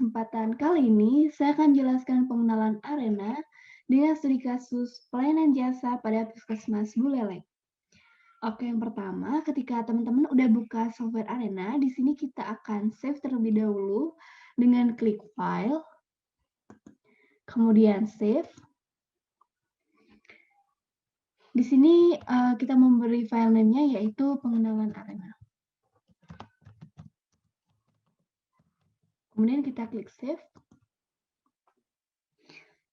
kesempatan kali ini, saya akan jelaskan pengenalan arena dengan studi kasus pelayanan jasa pada Puskesmas Buleleng. Oke, yang pertama, ketika teman-teman udah buka software arena, di sini kita akan save terlebih dahulu dengan klik file, kemudian save. Di sini kita memberi file name-nya yaitu pengenalan arena. Kemudian kita klik save.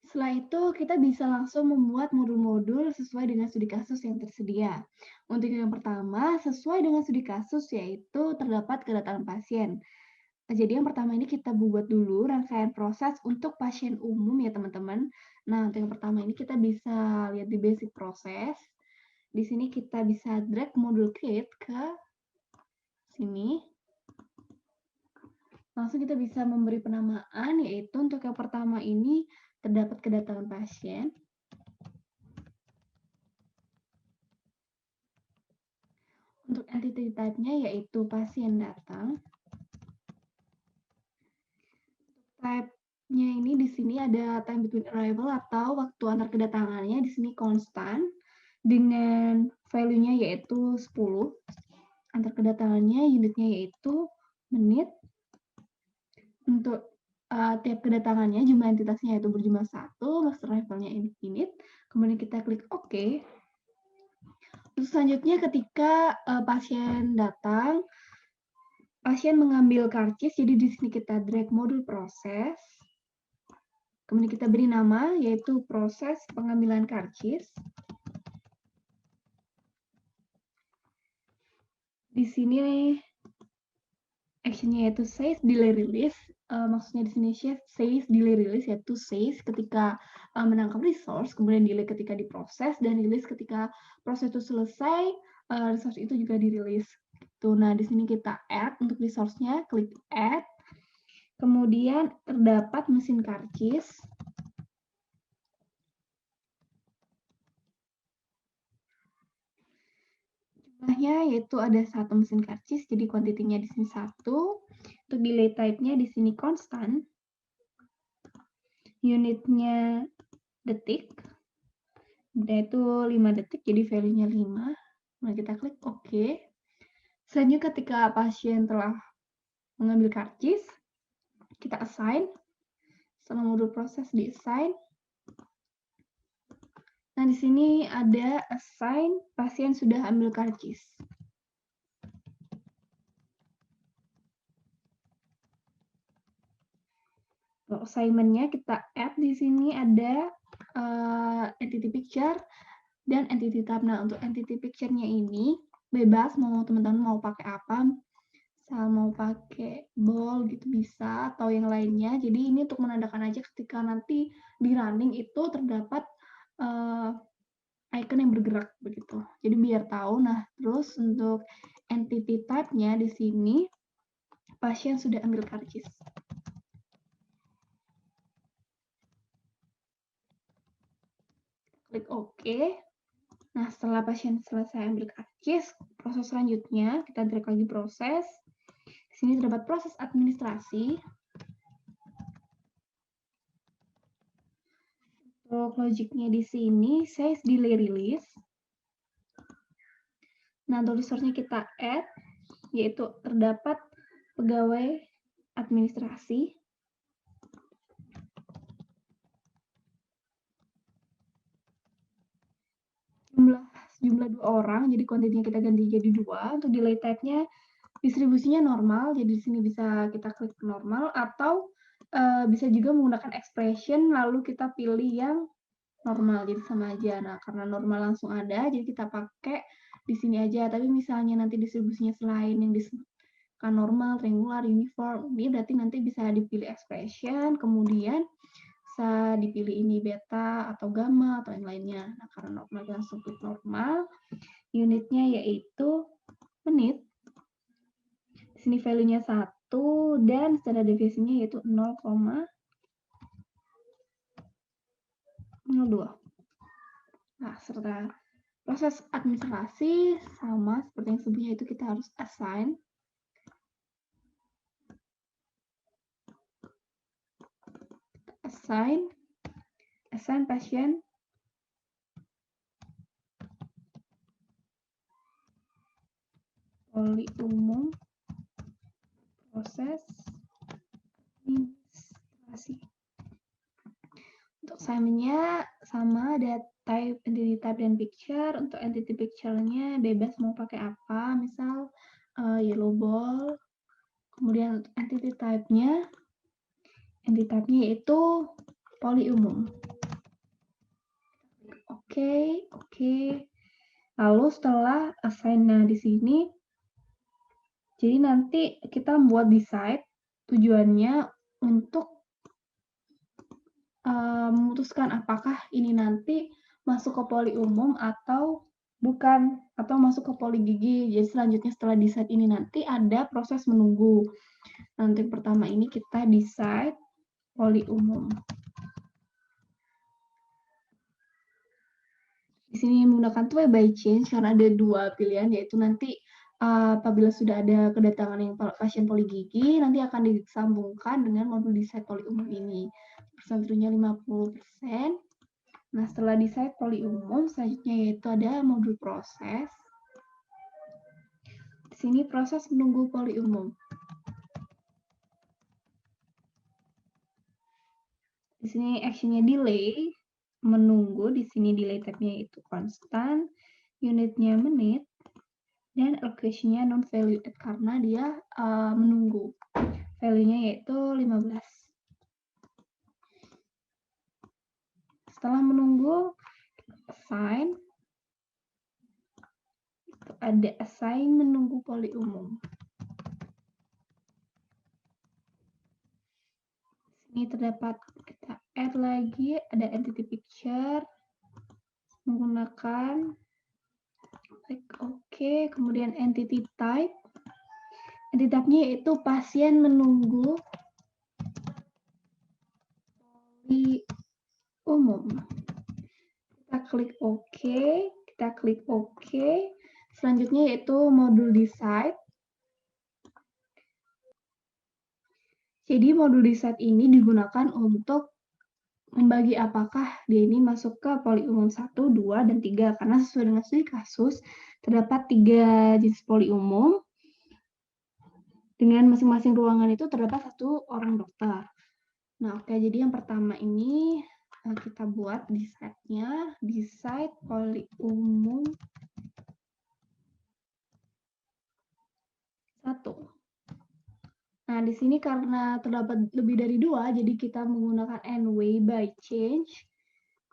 Setelah itu, kita bisa langsung membuat modul-modul sesuai dengan studi kasus yang tersedia. Untuk yang pertama, sesuai dengan studi kasus, yaitu terdapat kedatangan pasien. Jadi yang pertama ini kita buat dulu rangkaian proses untuk pasien umum ya teman-teman. Nah, untuk yang pertama ini kita bisa lihat di basic proses. Di sini kita bisa drag modul create ke sini. Langsung kita bisa memberi penamaan, yaitu untuk yang pertama ini terdapat kedatangan pasien. Untuk entity type-nya yaitu pasien datang. Type-nya ini di sini ada time between arrival atau waktu antar kedatangannya di sini konstan dengan value-nya yaitu 10. Antar kedatangannya unitnya yaitu menit. Untuk tiap kedatangannya jumlah entitasnya yaitu berjumlah 1, master arrival-nya infinite. Kemudian kita klik OK. Terus selanjutnya ketika pasien datang, pasien mengambil karcis, jadi di sini kita drag modul proses. Kemudian kita beri nama, yaitu proses pengambilan karcis. Di sini action-nya yaitu says delay release. Maksudnya di sini says delay release, yaitu says ketika menangkap resource, kemudian delay ketika diproses, dan release ketika proses itu selesai, resource itu juga dirilis. Gitu. Nah, di sini kita add untuk resource-nya, klik add. Kemudian terdapat mesin karcis. Jumlahnya yaitu ada 1 mesin karcis, jadi kuantitinya di sini 1. Untuk delay type-nya di sini konstan. Unitnya detik. Yaitu 5 detik, jadi value-nya 5. Nah, kita klik OK. Selanjutnya ketika pasien telah mengambil karcis, kita assign. Setelah modul proses di assign. Nah, di sini ada assign pasien sudah ambil karcis. Untuk assignment-nya kita add di sini ada entity picture dan entity type. Nah, untuk entity picture-nya ini bebas mau teman-teman mau pakai apa. Misal mau pakai ball gitu bisa atau yang lainnya. Jadi ini untuk menandakan aja ketika nanti di running itu terdapat icon yang bergerak begitu. Jadi biar tahu. Nah, terus untuk entity type-nya di sini pasien sudah ambil karcis. Klik OK. Nah, setelah pasien selesai ambil karcis, proses selanjutnya kita drag lagi proses. Di sini terdapat proses administrasi. Untuk logiknya di sini says delay release. Nah, untuk resource-nya kita add, yaitu terdapat pegawai administrasi. Jumlah 2 orang, jadi kuantitinya kita ganti jadi 2. Untuk delay type-nya distribusinya normal, jadi di sini bisa kita klik normal atau bisa juga menggunakan expression lalu kita pilih yang normal, jadi sama aja. Nah, karena normal langsung ada, jadi kita pakai di sini aja. Tapi misalnya nanti distribusinya selain yang disebutkan normal, triangular, uniform, ini berarti nanti bisa dipilih expression, kemudian bisa dipilih ini beta atau gamma atau yang lainnya. Nah, karena normal langsung klik normal. Unitnya yaitu menit. Di sini value-nya 1 dan standar deviasinya yaitu 0,02. Nah, serta proses administrasi sama seperti yang sebelumnya, itu kita harus assign. assign pasien poli umum, proses administrasi. Untuk assignment-nya sama, ada type, entity type, dan picture. Untuk entity picture-nya bebas mau pakai apa, misal yellow ball. Kemudian untuk entity type-nya yaitu poli umum. Oke. Lalu setelah assign, nah di sini, jadi nanti kita membuat decide, tujuannya untuk memutuskan apakah ini nanti masuk ke poli umum atau bukan, atau masuk ke poli gigi. Jadi selanjutnya setelah decide ini nanti ada proses menunggu. Nanti pertama ini kita decide poli umum. Di sini menggunakan two by change karena ada dua pilihan, yaitu nanti apabila sudah ada kedatangan yang pasien poli gigi, nanti akan disambungkan dengan modul decide poli umum ini. Persentasenya 50%. Nah, setelah decide poli umum, selanjutnya yaitu ada modul proses. Di sini proses menunggu poli umum. Di sini actionnya delay, menunggu. Di sini delay type-nya itu konstan, unitnya menit, dan allocation-nya non-valued karena dia menunggu. Value-nya yaitu 15. Setelah menunggu, assign. Ada assign menunggu poli umum. Ini terdapat, kita add lagi, ada entity picture menggunakan klik OK, kemudian entity type. Entity type-nya yaitu pasien menunggu poli umum. Kita klik OK. Selanjutnya yaitu modul decide. Jadi modul decide ini digunakan untuk membagi apakah dia ini masuk ke poli umum 1, 2, dan 3. Karena sesuai dengan studi kasus, terdapat 3 jenis poli umum. Dengan masing-masing ruangan itu terdapat 1 orang dokter. Nah, oke, jadi yang pertama ini kita buat decide-nya, decide poli umum 1. Nah, di sini karena terdapat lebih dari 2, jadi kita menggunakan n-way by change.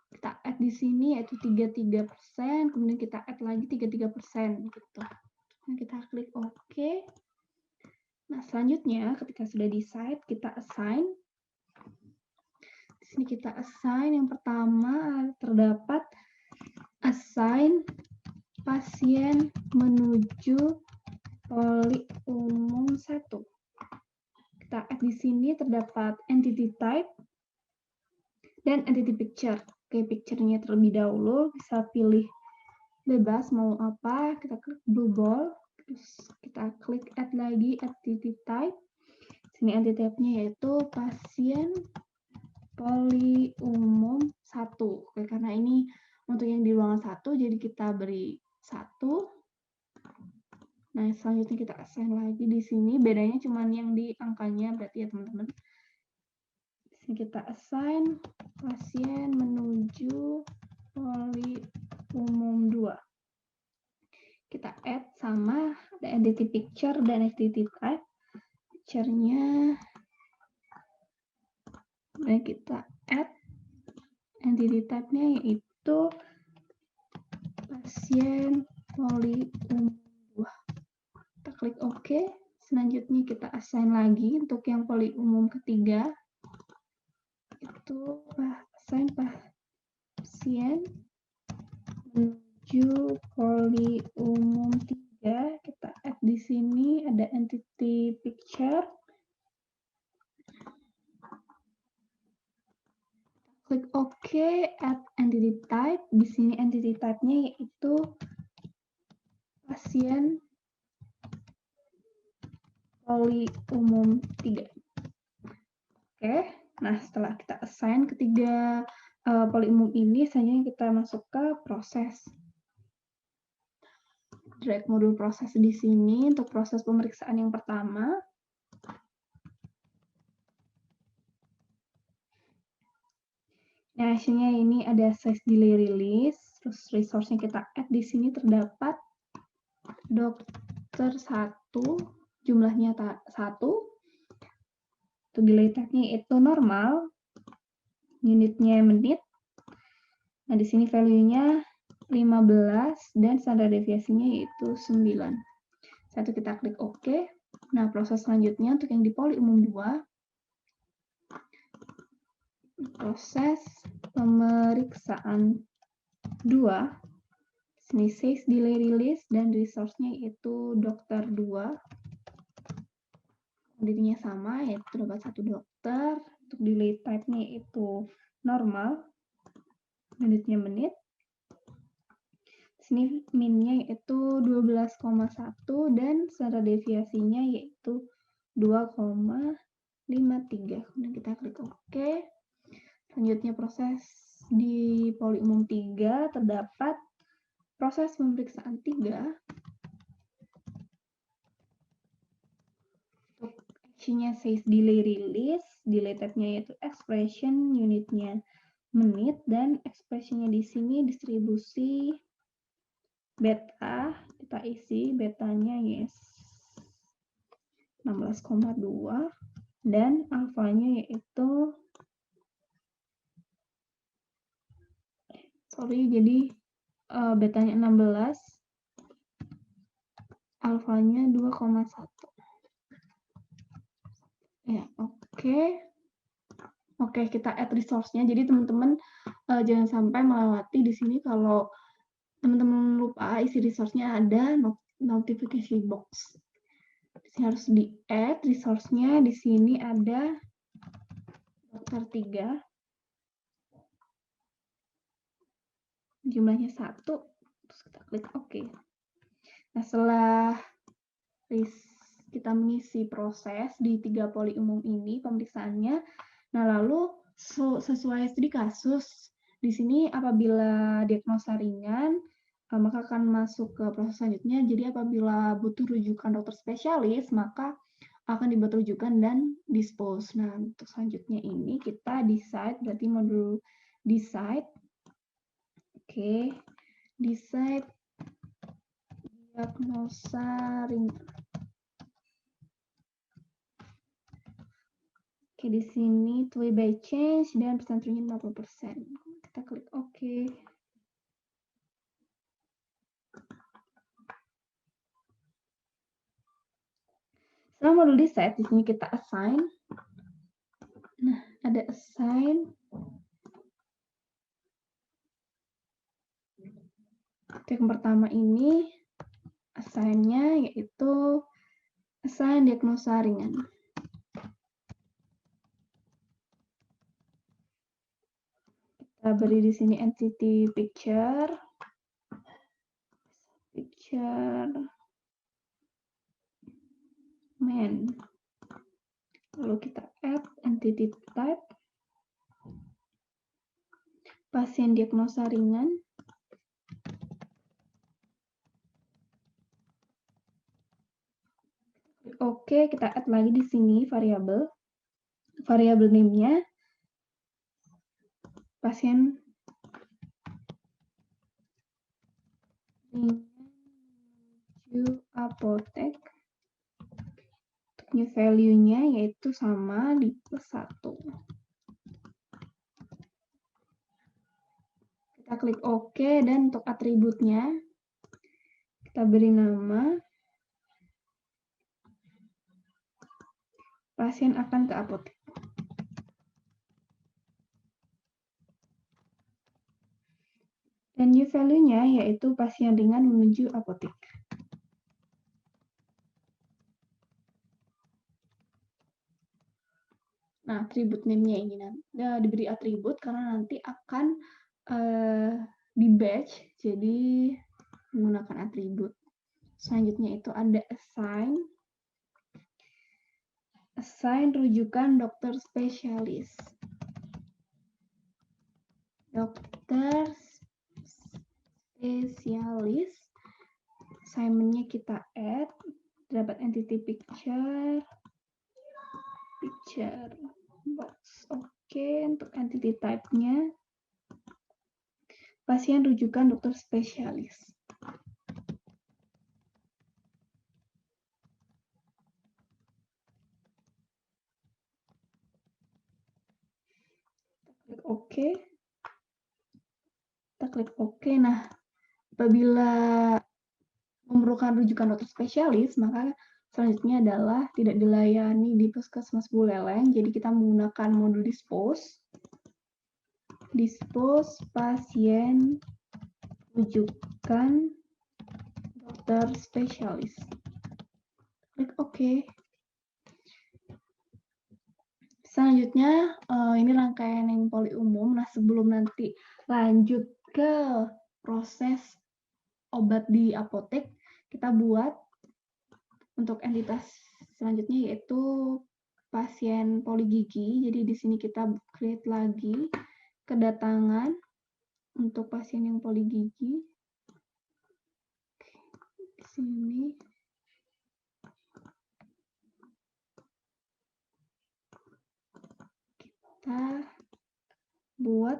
Kita add di sini yaitu 33%, kemudian kita add lagi 33%. Gitu. Nah, kita klik OK. Nah, selanjutnya ketika sudah decide, kita assign. Di sini kita assign. Yang pertama terdapat assign pasien menuju poli umum 1. Kita add di sini terdapat entity type dan entity picture. Oke, picture-nya terlebih dahulu, bisa pilih bebas mau apa. Kita klik blue ball, terus kita klik add lagi entity type. Sini entity type-nya yaitu pasien poli umum 1. Oke, karena ini untuk yang di ruangan 1, jadi kita beri 1. Nah, selanjutnya kita assign lagi di sini. Bedanya cuma yang di angkanya, berarti ya teman-teman. Di sini kita assign pasien menuju poli umum 2. Kita add sama, ada entity picture dan entity type. Picture-nya, dan kita add entity type-nya yaitu pasien poli umum 2. Kita klik OK. Selanjutnya kita assign lagi untuk yang poli umum ketiga. Itu assign pasien menuju poli umum 3. Kita add di sini ada entity picture. Klik OK, add entity type. Di sini entity type-nya yaitu pasien poli umum 3. Oke, Nah, setelah kita assign ketiga poli umum ini, selanjutnya kita masuk ke proses. Drag modul proses di sini untuk proses pemeriksaan yang pertama. Nah, hasilnya ini ada size delay release, terus resource-nya kita add di sini terdapat dokter 1, jumlahnya 1. Untuk delay type-nya itu normal, unitnya menit. Nah, di sini value-nya 15 dan standar deviasinya yaitu 9. Satu kita klik OK. Nah, proses selanjutnya untuk yang di poli umum 2, proses pemeriksaan 2, sini size delay release dan resource-nya yaitu dokter 2. Dirinya sama, yaitu terdapat 1 dokter. Untuk delay type-nya itu normal, unitnya menit. Sini min-nya yaitu 12,1 dan standar deviasinya yaitu 2,53. Kemudian kita klik OK. Selanjutnya proses di poli umum 3 terdapat proses pemeriksaan 3. Untuk actionnya size delay release, delay type-nya yaitu expression, unitnya menit, dan expression-nya di sini distribusi beta, kita isi betanya yes 16,2 dan alfanya yaitu jadi betanya 16, alfanya 2,1. Ya, oke, kita add resource-nya. Jadi teman-teman jangan sampai melewati di sini kalau teman-teman lupa isi resource-nya ada notification box. Di sini harus di-add resource-nya. Di sini ada dokter 3. Jumlahnya 1. Terus kita klik OK. Nah, setelah kita mengisi proses di 3 poli umum ini pemeriksaannya, nah lalu sesuai studi kasus, di sini apabila diagnosa ringan, maka akan masuk ke proses selanjutnya. Jadi apabila butuh rujukan dokter spesialis, maka akan dibuat rujukan dan dispose. Nah, untuk selanjutnya ini kita decide, berarti modul decide. Oke, decide diagnosa ringan. Oke, di sini to by change dan persentasenya 50%. Kita klik OK. Setelah modul decide, di sini kita assign. Nah, ada assign. Yang pertama ini assign-nya yaitu assign diagnosa ringan. Kita beri di sini entity picture main. Lalu kita add entity type pasien diagnosa ringan. Oke, kita add lagi di sini variabel name-nya pasien menuju apotek. Untuk new value-nya yaitu sama di +1. Kita klik OK dan untuk atributnya kita beri nama pasien akan ke apotek. Dan new value-nya yaitu pasien ringan menuju apotek. Nah, atribut name-nya ini diberi atribut karena nanti akan di batch, jadi menggunakan atribut. Selanjutnya itu ada assign. Assign rujukan dokter spesialis. Dokter spesialis. Assignment-nya kita add, dapat entity picture box. Oke, untuk entity type-nya pasien rujukan dokter spesialis. Klik OK. Kita klik OK. Nah, apabila memerlukan rujukan dokter spesialis, maka selanjutnya adalah tidak dilayani di Puskesmas Buleleng. Jadi kita menggunakan modul dispose. Dispose pasien rujukan dokter spesialis. Klik OK. Selanjutnya, ini rangkaian yang poli umum. Nah, sebelum nanti lanjut ke proses obat di apotek, kita buat untuk entitas selanjutnya yaitu pasien poli gigi. Jadi di sini kita create lagi kedatangan untuk pasien yang poli gigi. Di sini kita buat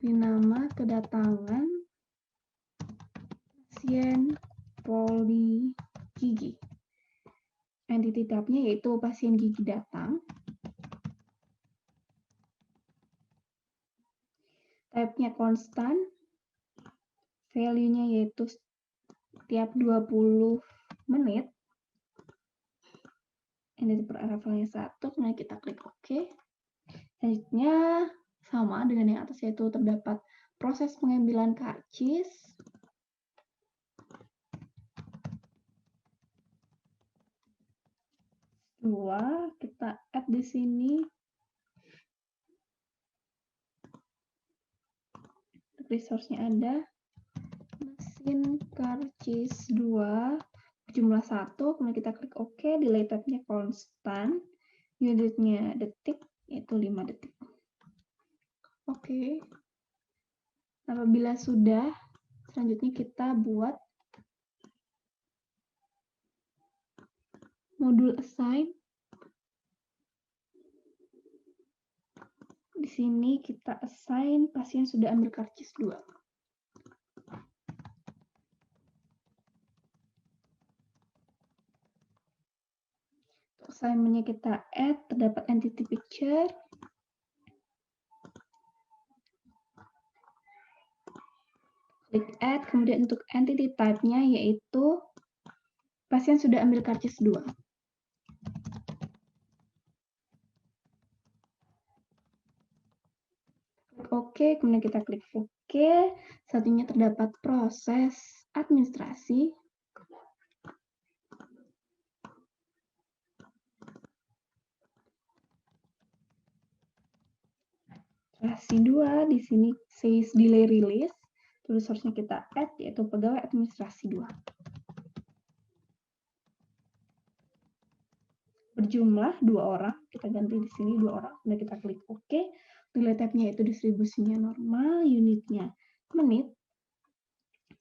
di nama kedatangan pasien poli gigi. Entity type-nya yaitu pasien gigi datang. Type-nya konstan. Value-nya yaitu setiap 20 menit. Entity per arrival-nya 1, kemudian kita klik OK. Selanjutnya sama dengan yang atas, yaitu terdapat proses pengambilan karcis. Dua, kita add di sini. Resource-nya ada. Mesin karcis 2, jumlah 1, kemudian kita klik OK. Delay type-nya konstan. Unitnya detik, yaitu 5 detik. Oke. Apabila sudah, selanjutnya kita buat modul assign. Di sini kita assign pasien sudah ambil karcis 2. Untuk assignment-nya kita add, terdapat entity picture. Klik add, kemudian untuk entity type-nya yaitu pasien sudah ambil karcis 2. Klik OK, kemudian kita klik OK. Satunya terdapat proses administrasi. Administrasi 2, di sini says delay release. Resource-nya kita add, yaitu pegawai administrasi 2. Berjumlah 2 orang, kita ganti di sini 2 orang, kemudian kita klik OK. Delay type-nya yaitu distribusinya normal, unitnya menit,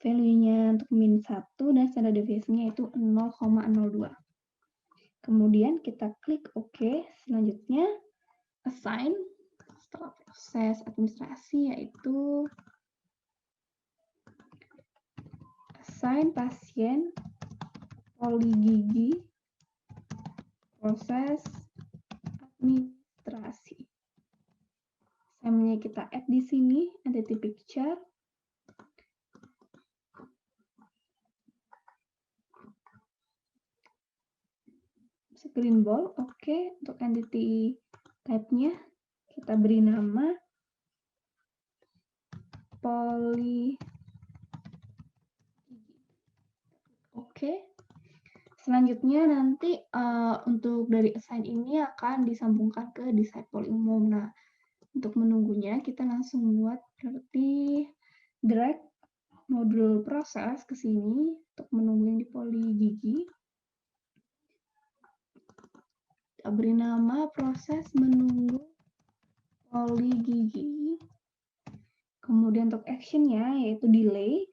value-nya untuk min 1, dan standard deviation-nya itu 0,02. Kemudian kita klik OK. Selanjutnya, assign. Setelah proses administrasi yaitu assign pasien poli gigi proses administrasi. Assignment-nya kita add di sini, entity picture. Green ball, oke. Untuk entity type-nya kita beri nama poli. Oke. Selanjutnya nanti untuk dari assign ini akan disambungkan ke decide poli umum. Nah, untuk menunggunya kita langsung buat berarti drag modul proses ke sini untuk menunggu yang di poli gigi. Kita beri nama proses menunggu poli gigi. Kemudian untuk actionnya yaitu delay.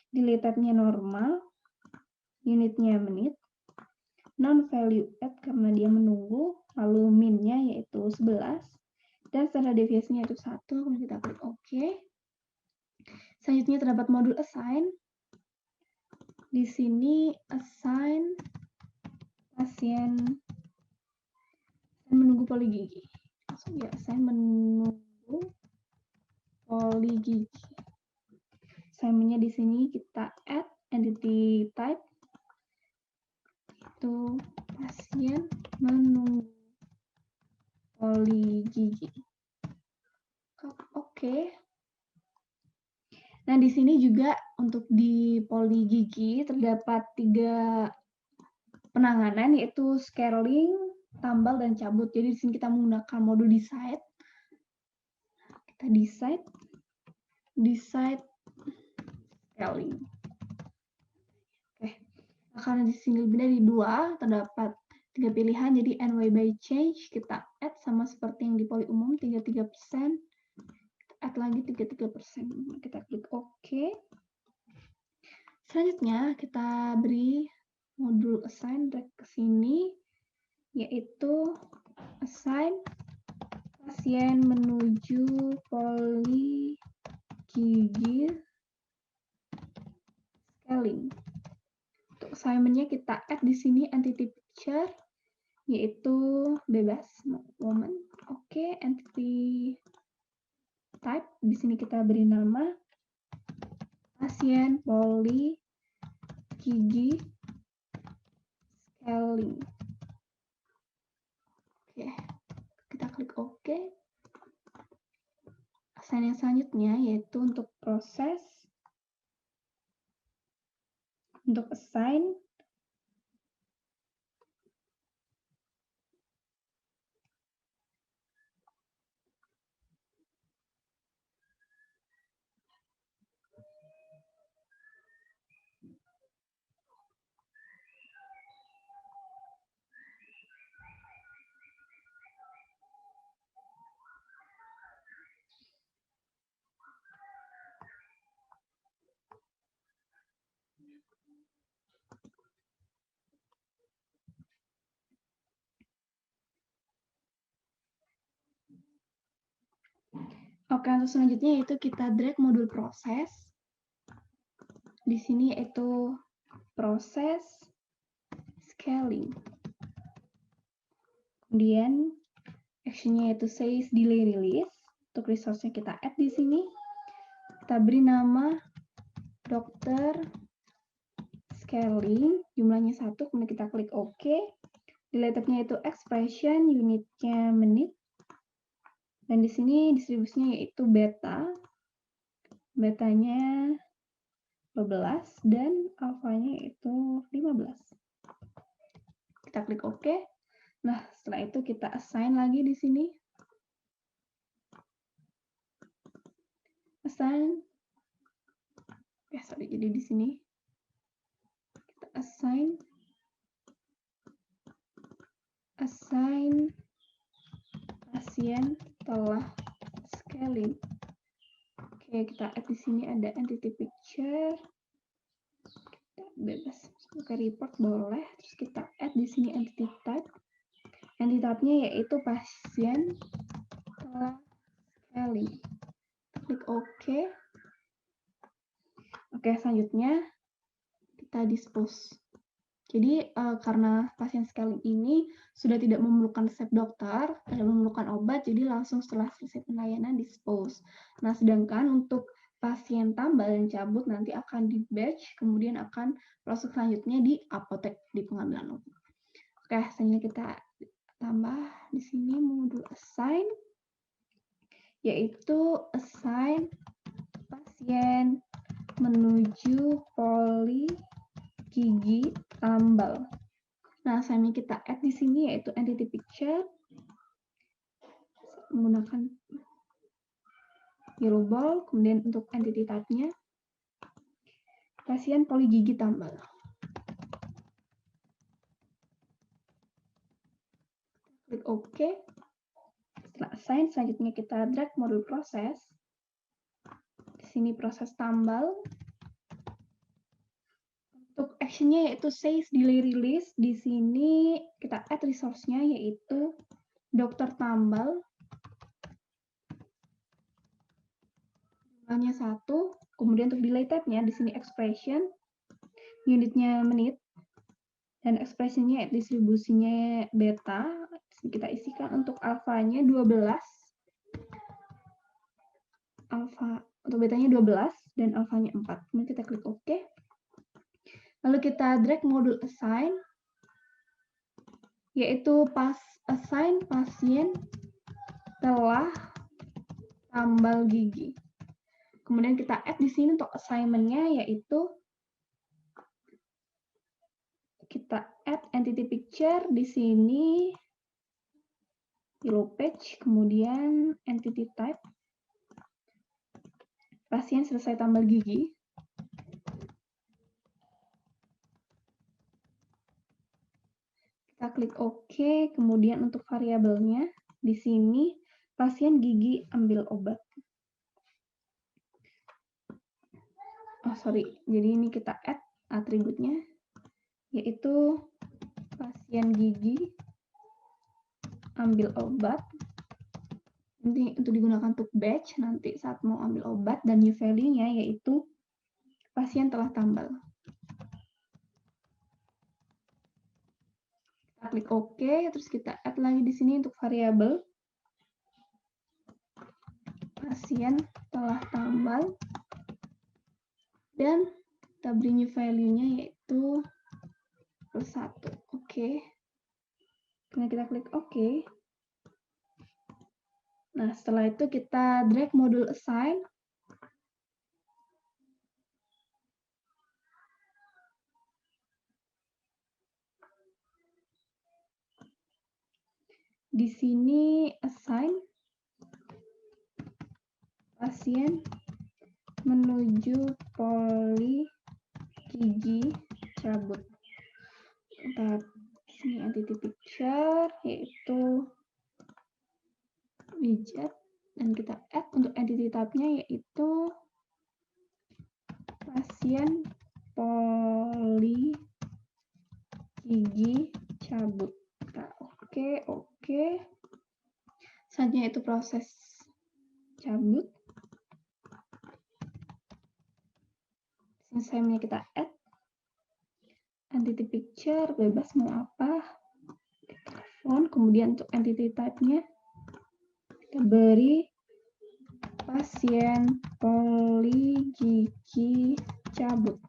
Delay type-nya normal, unitnya menit, non-value add karena dia menunggu, lalu min-nya yaitu 11, dan standar deviasinya itu 1, kemudian kita klik OK. Selanjutnya terdapat modul assign. Di sini assign pasien menunggu poli gigi. Langsung ya, assign menunggu poli gigi. Assignment-nya di sini kita add entity type itu pasien menunggu poli gigi. Oke. Nah, di sini juga untuk di poli gigi terdapat 3 penanganan yaitu scaling, tambal, dan cabut. Jadi di sini kita menggunakan modul decide. Kita decide scaling. Oke. Nah, karena di sini lebih dari 2, terdapat 3 pilihan. Jadi NY by change kita add sama seperti yang di poli umum 33%. Add lagi 33%. Kita klik OK. Selanjutnya kita beri modul assign drag ke sini yaitu assign pasien menuju poli gigi scaling. Untuk assignment-nya kita add di sini entity picture yaitu bebas moment. Oke, entity type di sini kita beri nama pasien poli gigi scaling. Oke, kita klik OK. Assign yang selanjutnya yaitu untuk proses untuk assign Oke, untuk selanjutnya yaitu kita drag modul proses. Di sini yaitu proses scaling. Kemudian action-nya yaitu says delay release. Untuk resource-nya kita add di sini. Kita beri nama dokter scaling, jumlahnya 1, kemudian kita klik OK. Delay type-nya itu expression, unitnya menit. Dan di sini distribusinya yaitu beta. Betanya 12 dan alfanya itu 15. Kita klik OK. Nah, setelah itu kita assign lagi di sini. Assign. Jadi di sini kita assign pasien telah scaling. Oke, kita add di sini ada entity picture. Kita bebas pakai report boleh. Terus kita add di sini entity type. Entity type-nya yaitu pasien telah scaling. Klik OK. Oke, selanjutnya kita dispose. Jadi karena pasien scaling ini sudah tidak memerlukan resep dokter, tidak memerlukan obat, jadi langsung setelah selesai pelayanan dispose. Nah, sedangkan untuk pasien tambal dan cabut nanti akan di batch, kemudian akan proses selanjutnya di apotek di pengambilan obat. Oke, selanjutnya kita tambah di sini modul assign, yaitu assign pasien menuju poli gigi tambal. Nah, assignment kita add di sini yaitu entity picture menggunakan yellow ball, kemudian untuk entity type-nya pasien poli gigi tambal. OK. Setelah assign, selanjutnya kita drag modul proses. Di sini proses tambal. Untuk action-nya yaitu says delay release. Di sini kita add resource-nya yaitu dokter tambal. Jumlahnya 1. Kemudian untuk delay type-nya di sini expression. Unitnya menit. Dan expression-nya distribusinya beta. Kita isikan untuk alfanya 12. Alfa untuk betanya 12 dan alfanya 4. Kemudian kita klik OK. Lalu kita drag modul assign, yaitu assign pasien telah tambal gigi. Kemudian kita add di sini untuk assignment-nya, yaitu kita add entity picture di sini yellow page, kemudian entity type pasien selesai tambal gigi. Kita klik OK, kemudian untuk variabelnya di sini pasien gigi ambil obat. Jadi ini kita add atributnya yaitu pasien gigi ambil obat. Ini untuk digunakan untuk batch nanti saat mau ambil obat, dan new value-nya yaitu pasien telah tambal. Kita klik OK, terus kita add lagi di sini untuk variabel pasien telah tambal, dan kita beri new value-nya yaitu +1. Oke. Kemudian kita klik OK. Nah, setelah itu kita drag modul assign. Di sini assign pasien menuju poli gigi cabut. Kita sini entity picture yaitu widget, dan kita add untuk entity type-nya yaitu pasien poli gigi cabut. Kita OK. Selanjutnya itu proses cabut. Selesainya kita add entity picture, bebas mau apa, telepon. Kemudian untuk entity type-nya kita beri pasien poli gigi cabut.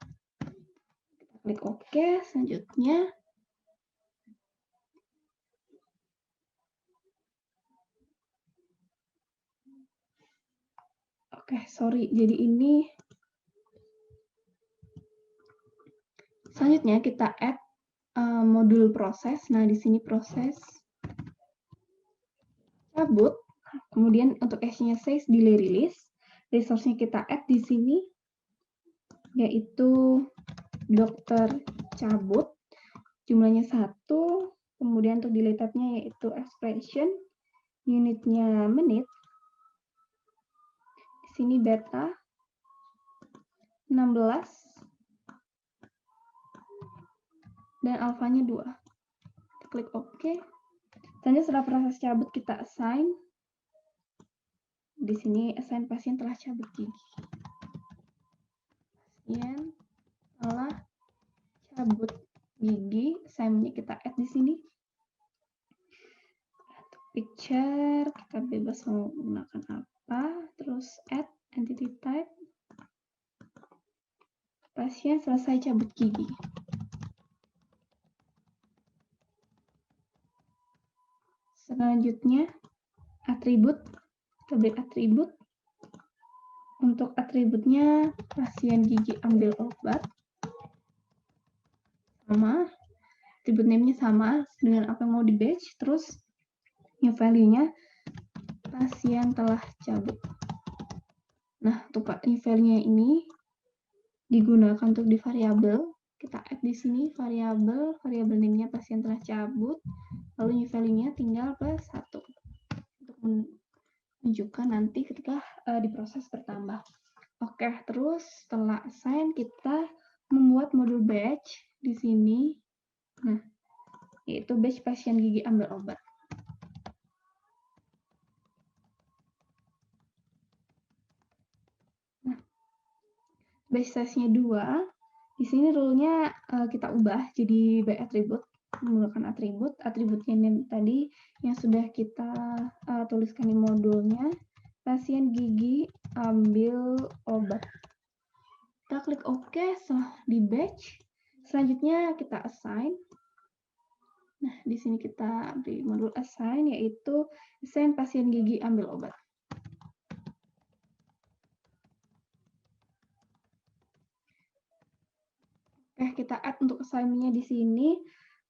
Kita klik OK. Selanjutnya jadi ini selanjutnya kita add modul proses. Nah, di sini proses cabut. Kemudian untuk action-nya says delay release. Resource-nya kita add di sini yaitu dokter cabut. Jumlahnya 1. Kemudian untuk delay type-nya yaitu expression. Unitnya menit. Di sini beta 16 dan alfanya 2. Kita klik OK. Selanjutnya setelah proses cabut kita assign. Di sini assign pasien telah cabut gigi. Pasien telah cabut gigi. Assignment-nya kita add di sini. Picture kita bebas mau menggunakan apa. Terus add entity type. Pasien selesai cabut gigi. Selanjutnya atribut. Kita beri atribut. Untuk atributnya pasien gigi ambil obat. Sama. Atribut name-nya sama dengan apa yang mau di batch. Terus new value-nya pasien telah cabut. Nah, untuk new value-nya ini digunakan untuk di variabel. kita add di sini variabel name-nya pasien telah cabut, lalu new value-nya tinggal plus 1 untuk menunjukkan nanti ketika diproses bertambah. Oke, terus setelah assign kita membuat modul batch di sini. Nah, yaitu batch pasien gigi ambil obat. Nah, batch size-nya 2. Di sini rule-nya kita ubah jadi by attribute, menggunakan atribut. Atributnya name tadi yang sudah kita tuliskan di modulnya. Pasien gigi ambil obat. Kita klik OK setelah di batch. Selanjutnya kita assign. Nah, di sini kita beri modul assign, yaitu assign pasien gigi ambil obat. Oke, kita add untuk assignment-nya di sini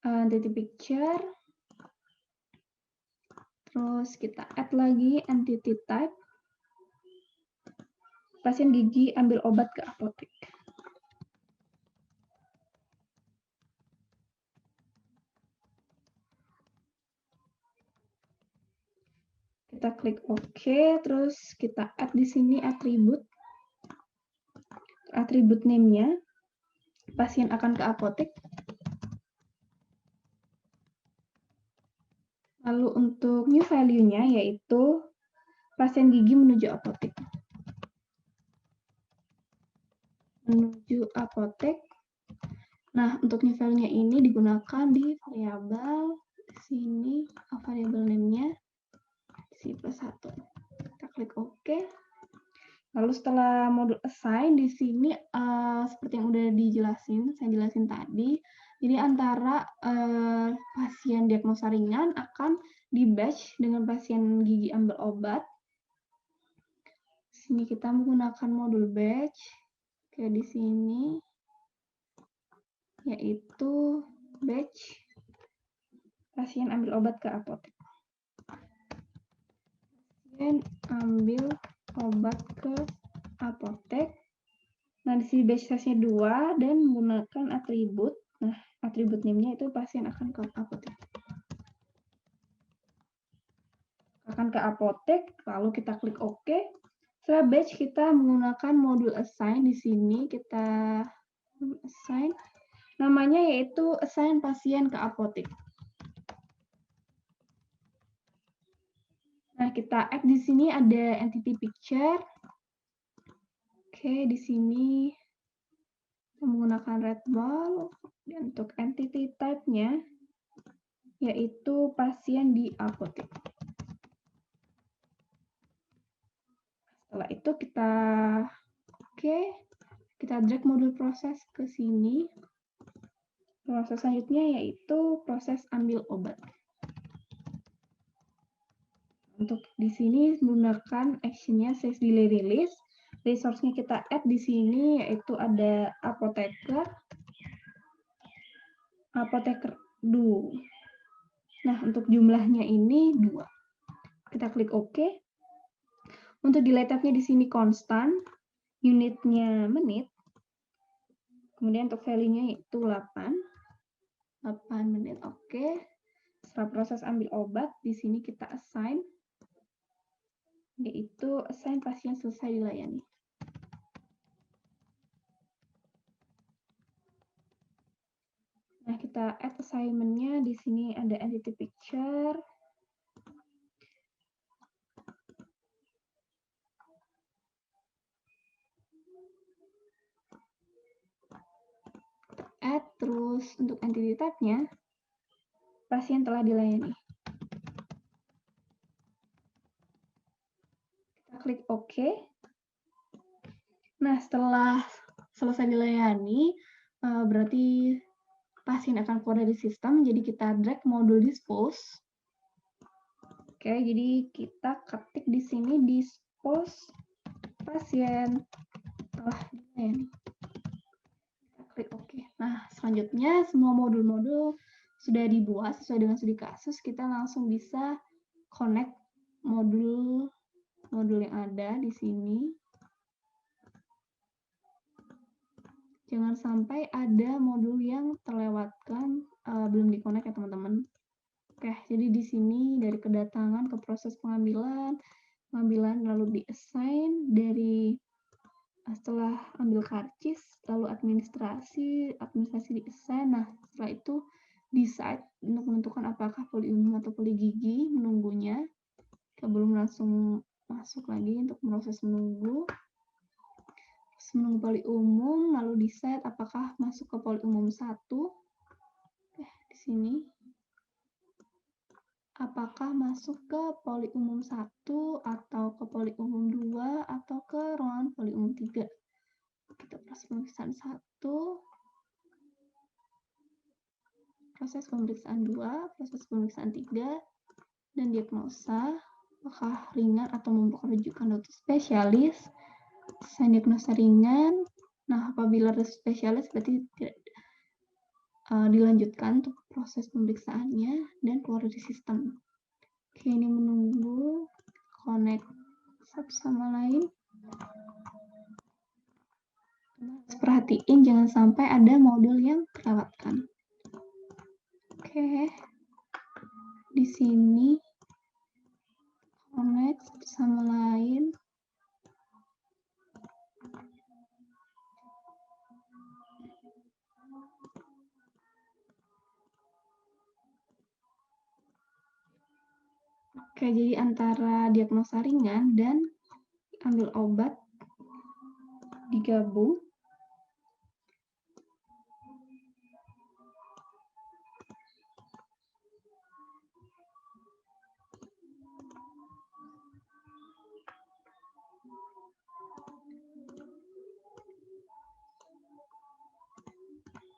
entity picture. Terus kita add lagi entity type. Pasien gigi ambil obat ke apotek. Kita klik OK, terus kita add di sini atribut. Atribut name-nya, pasien akan ke apotek. Lalu untuk new value-nya, yaitu pasien gigi menuju apotek. Menuju apotek. Nah, untuk new value-nya ini digunakan di variabel di sini, variabel name-nya si plus 1. Kita klik OK. Lalu setelah modul assign di sini seperti yang udah saya jelasin tadi. Jadi antara pasien diagnosa ringan akan di batch dengan pasien gigi ambil obat. Di sini kita menggunakan modul batch kayak di sini, yaitu batch pasien ambil obat ke apotek. Pasien ambil obat ke apotek. Nah, di sini batch size-nya 2 dan menggunakan atribut. Nah, atribut name-nya itu pasien akan ke apotek. Akan ke apotek, lalu kita klik OK. Setelah batch kita menggunakan modul assign di sini, kita assign. Namanya yaitu assign pasien ke apotek. Nah, kita add di sini ada entity picture. Oke, di sini kita menggunakan red ball. Dan untuk entity type-nya yaitu pasien di apotek. Setelah itu kita kita drag modul proses ke sini. Proses selanjutnya yaitu proses ambil obat. Untuk di sini menggunakan action-nya save delay release. Resource-nya kita add di sini yaitu ada apoteker do. Nah, untuk jumlahnya ini 2. Kita klik OK. Untuk delay tab-nya di sini konstan, unitnya menit. Kemudian untuk value-nya yaitu 8 menit. Oke. Setelah proses ambil obat, di sini kita assign, yaitu assign pasien selesai dilayani. Nah, kita add assignment-nya di sini ada entity picture. Add, terus untuk entity type-nya, pasien telah dilayani. Kita klik OK. Nah, setelah selesai dilayani, berarti pasien akan keluar dari sistem, jadi kita drag modul dispose. Oke, jadi kita ketik di sini dispose pasien telah dilayani. Kita klik OK. Nah, selanjutnya semua modul-modul sudah dibuat sesuai dengan studi kasus, kita langsung bisa connect modul yang ada di sini. Jangan sampai ada modul yang terlewatkan, belum di-connect ya teman-teman. Oke, jadi di sini dari kedatangan ke proses pengambilan lalu di-assign, dari setelah ambil karcis, lalu administrasi di-assign. Nah, setelah itu decide untuk menentukan apakah poli umum atau poli gigi, menunggunya. Kita belum langsung masuk lagi untuk proses menunggu. Menunggu poli umum, lalu decide apakah masuk ke poli umum 1. Di sini. Apakah masuk ke poli umum 1 atau ke poli umum 2 atau ke ruangan poli umum 3. Kita proses pemeriksaan 1, proses pemeriksaan 2, proses pemeriksaan 3, dan diagnosa apakah ringan atau membutuhkan rujukan dokter spesialis. Selain diagnosa ringan, nah apabila ada spesialis berarti tidak dilanjutkan untuk proses pemeriksaannya dan keluar dari sistem. Oke, ini menunggu connect satu sama lain. Perhatiin jangan sampai ada modul yang terlewatkan. Oke, di sini connect satu sama lain. Oke, jadi antara diagnosa ringan dan ambil obat digabung.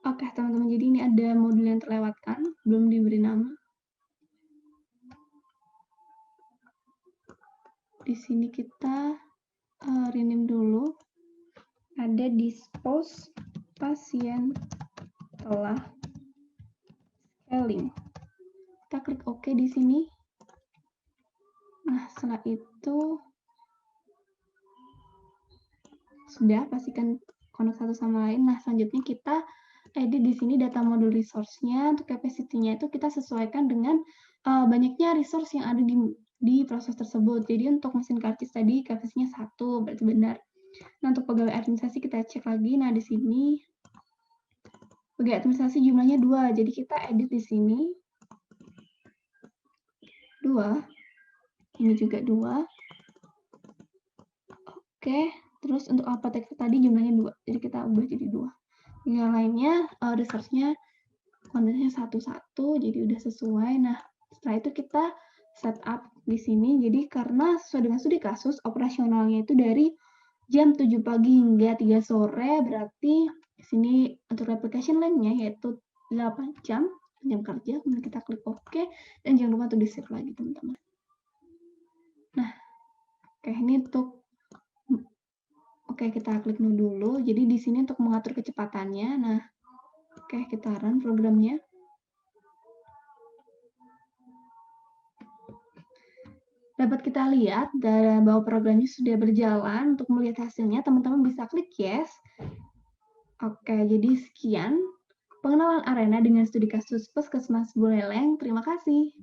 Oke, teman-teman, jadi ini ada modul yang terlewatkan, belum diberi nama. Di sini kita rename dulu. Ada dispose pasien telah scaling. Kita klik OK di sini. Nah, setelah itu sudah pastikan connect satu sama lain. Nah, selanjutnya kita edit di sini data modul resource-nya. Untuk capacity-nya itu kita sesuaikan dengan banyaknya resource yang ada di proses tersebut. Jadi untuk mesin karcis tadi capacity-nya 1, berarti benar. Nah, untuk pegawai administrasi kita cek lagi. Nah, di sini pegawai administrasi jumlahnya 2. Jadi kita edit di sini 2. Ini juga 2. Oke, terus untuk apoteker tadi jumlahnya 2. Jadi kita ubah jadi 2. Yang lainnya resource-nya kontennya 1-1, jadi udah sesuai. Nah, setelah itu kita setup di sini. Jadi karena sesuai dengan studi kasus, operasionalnya itu dari jam 7 pagi hingga 3 sore, berarti di sini untuk replication length-nya yaitu 8 jam kerja. Kemudian kita klik OK, dan jangan lupa untuk di-save lagi, teman-teman. Nah, oke, ini untuk kita klik dulu. Jadi di sini untuk mengatur kecepatannya. Nah, oke, kita run programnya. Dapat kita lihat bahwa programnya sudah berjalan. Untuk melihat hasilnya, teman-teman bisa klik yes. Oke, jadi sekian pengenalan Arena dengan studi kasus Puskesmas Buleleng. Terima kasih.